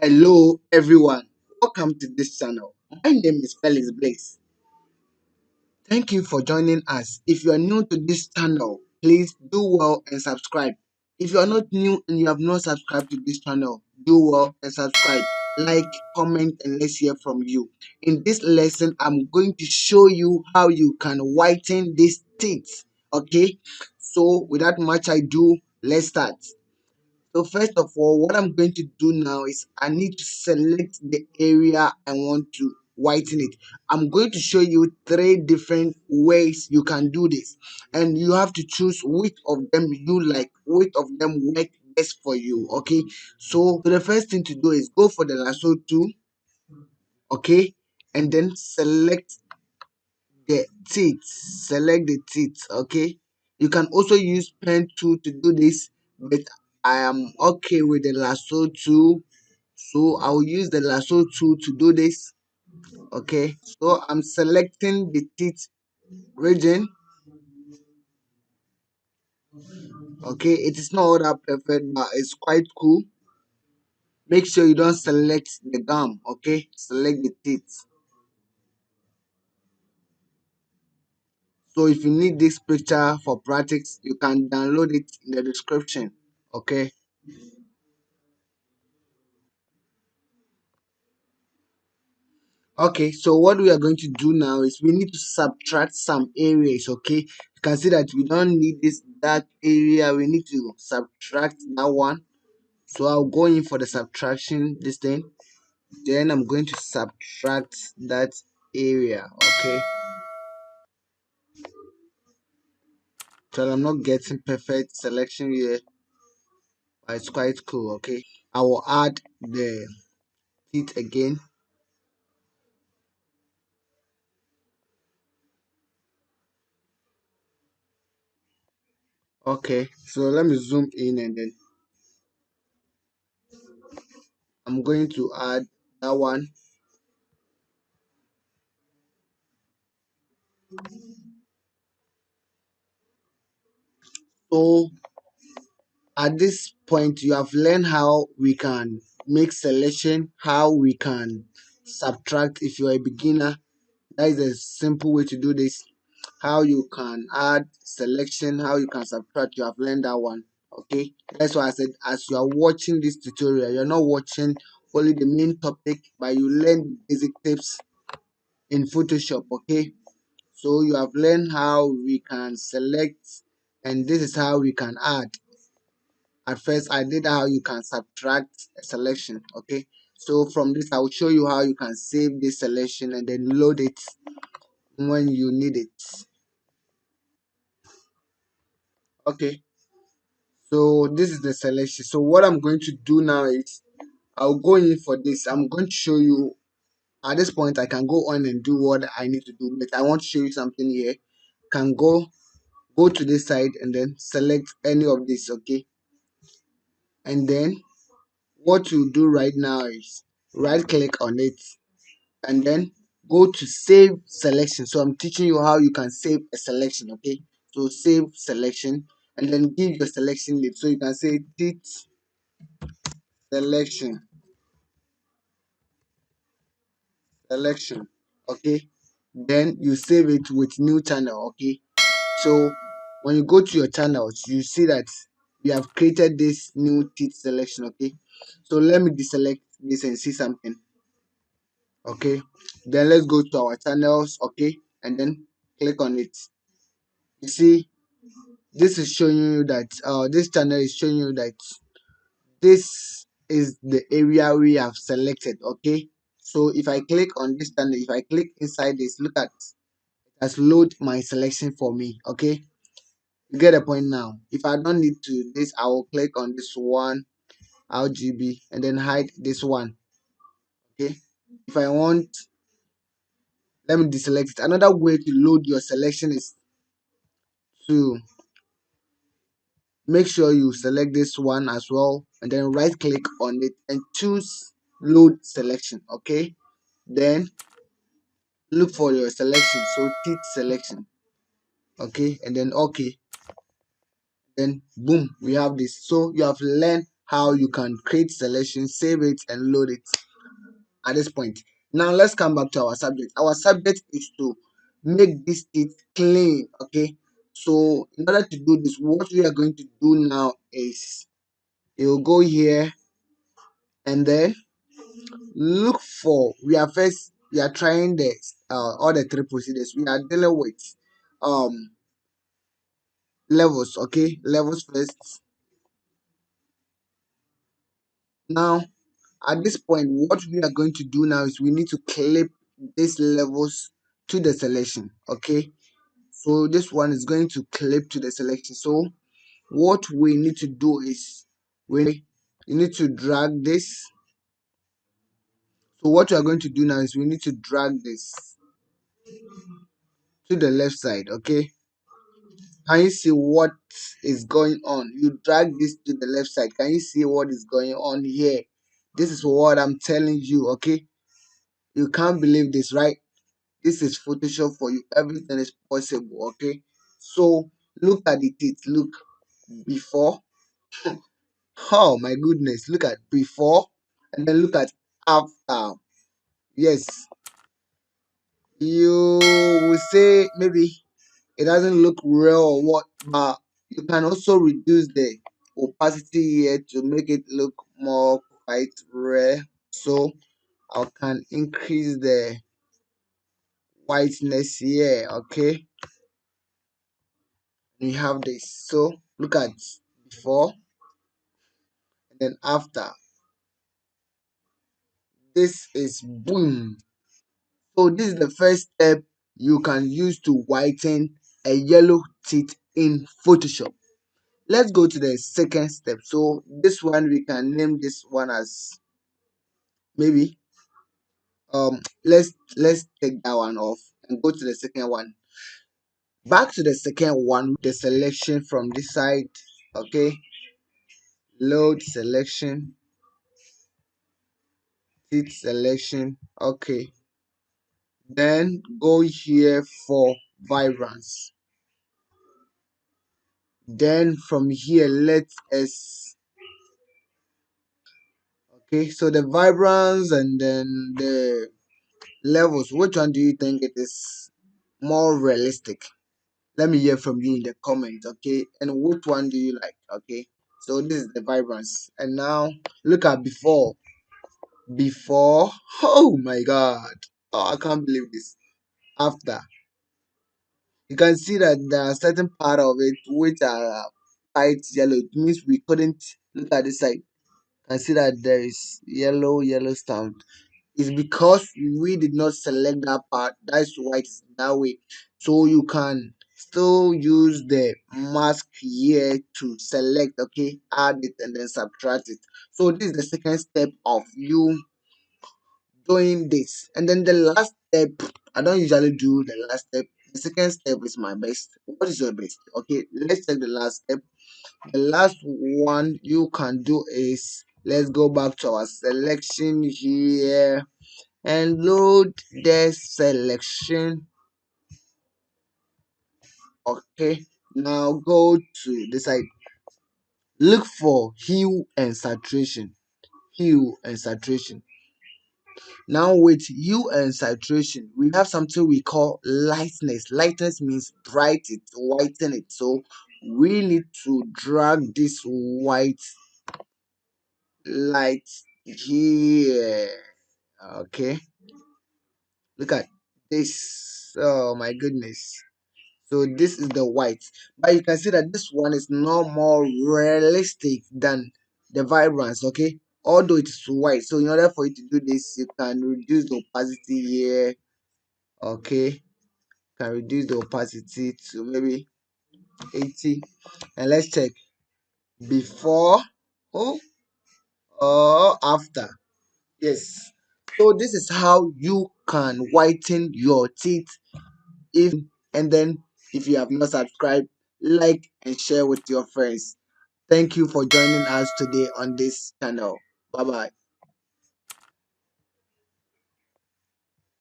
Hello everyone, welcome to this channel. My name is Felix Blaze. Thank you for joining us. If you are new to this channel, please do well and subscribe. If you are not new and you have not subscribed to this channel, do well and subscribe. Like, comment, and let's hear from you. In this lesson, I'm going to show you how you can whiten these teeth. Okay, so without much ado, let's start. So first of all, what I'm going to do now is I need to select the area I want to whiten it. I'm going to show you three different ways you can do this, and you have to choose which of them you like, which of them work best for you. Okay, so the first thing to do is go for the lasso tool, okay, and then select the teeth, okay. You can also use pen tool to do this, but I am okay with the lasso tool, so I'll use the lasso tool to do this. Okay, so I'm selecting the teeth region. Okay, it is not all that perfect, but it's quite cool. Make sure you don't select the gum. Okay, select the teeth. So if you need this picture for practice, you can download it in the description. Okay. Okay, so what we are going to do now is we need to subtract some areas. Okay, you can see that we don't need this dark area, we need to subtract that one. So I'll go in for the subtraction this thing, then I'm going to subtract that area. Okay, so I'm not getting perfect selection here, but it's quite cool. Okay, I will add the teeth again. Okay, so let me zoom in, and then I'm going to add that one. So at this point, you have learned how we can make selection, how we can subtract if you're a beginner. That is a simple way to do this. How you can add selection, how you can subtract, you have learned that one. Okay, that's why I said as you are watching this tutorial, you're not watching only the main topic, but you learn basic tips in Photoshop. Okay, so you have learned how we can select, and this is how we can add. At first I did how you can subtract a selection. Okay, so from this I will show you how you can save this selection and then load it when you need it. Okay, so this is the selection. So what I'm going to do now is I'll go in for this. I'm going to show you. At this point I can go on and do what I need to do, but I want to show you something here. Can go to this side and then select any of this. Okay, and then what you do right now is right click on it and then go to save selection. So I'm teaching you how you can save a selection. Okay, so save selection and then give your selection name. So you can say teach selection. Okay, then you save it with new channel. Okay, so when you go to your channels, you see that we have created this new teeth selection. Okay, so let me deselect this and see something. Okay, then let's go to our channels. Okay, and then click on it. You see, this is showing you that this channel is showing you that this is the area we have selected. Okay, so if I click on this channel, if I click inside this, look at it has load my selection for me. Okay, you get the point now. If I don't need to this, I will click on this one RGB and then hide this one. Okay, if I want, let me deselect it. Another way to load your selection is to make sure you select this one as well and then right click on it and choose load selection. Okay, then look for your selection, so teeth selection. Okay, and then okay, then boom, we have this. So you have learned how you can create selection, save it, and load it at this point. Now let's come back to our subject. Our subject is to make this teeth clean. Okay, so in order to do this, what we are going to do now is you'll go here and then look for, we are trying this all the three procedures. We are dealing with um levels. Okay, levels first. Now at this point, what we are going to do now is we need to clip these levels to the selection. Okay, so this one is going to clip to the selection. So what we need to do is you need to drag this. So what we are going to do now is we need to drag this to the left side. Okay, can you see what is going on? You drag this to the left side. Can you see what is going on here? This is what I'm telling you. Okay, you can't believe this, right? This is Photoshop for you. Everything is possible. Okay, so look at the teeth. Look before. Oh my goodness, look at before and then look at after. Yes, you will say maybe it doesn't look real or what, but you can also reduce the opacity here to make it look more quite rare. So I can increase the whiteness here. Okay, we have this. So look at before and then after. This is boom. So this is the first step you can use to whiten a yellow teeth in Photoshop. Let's go to the second step. So this one we can name this one as maybe let's take that one off and go to the second one. Back to the second one, the selection from this side. Okay, load selection, teeth selection. Okay, then go here for vibrance. Then from here let us, okay, so the vibrance and then the levels, which one do you think it is more realistic? Let me hear from you in the comments. Okay, and which one do you like? Okay, so this is the vibrance, and now look at before. Oh my god, oh, I can't believe this. After, you can see that there are certain part of it which are light yellow. It means we couldn't look at this side and see that there is yellow stamp. Is because we did not select that part. That's why it's that way. So you can still use the mask here to select. Okay, add it and then subtract it. So this is the second step of you doing this. And then the last step, I don't usually do the last step. The second step is my best. What is your best? Okay, let's take the last step. The last one you can do is, let's go back to our selection here and load the selection. Okay, now go to the side, look for hue and saturation. Now with hue and saturation we have something we call lightness means bright it, whiten it. So we need to drag this white light here. Okay, look at this. Oh my goodness. So this is the white, but you can see that this one is no more realistic than the vibrance. Okay, although it is white. So in order for you to do this, you can reduce the opacity here. Okay, can reduce the opacity to maybe 80, and let's check before, oh, or after. Yes, so this is how you can whiten your teeth. If and then if you have not subscribed, like and share with your friends. Thank you for joining us today on this channel. Bye bye.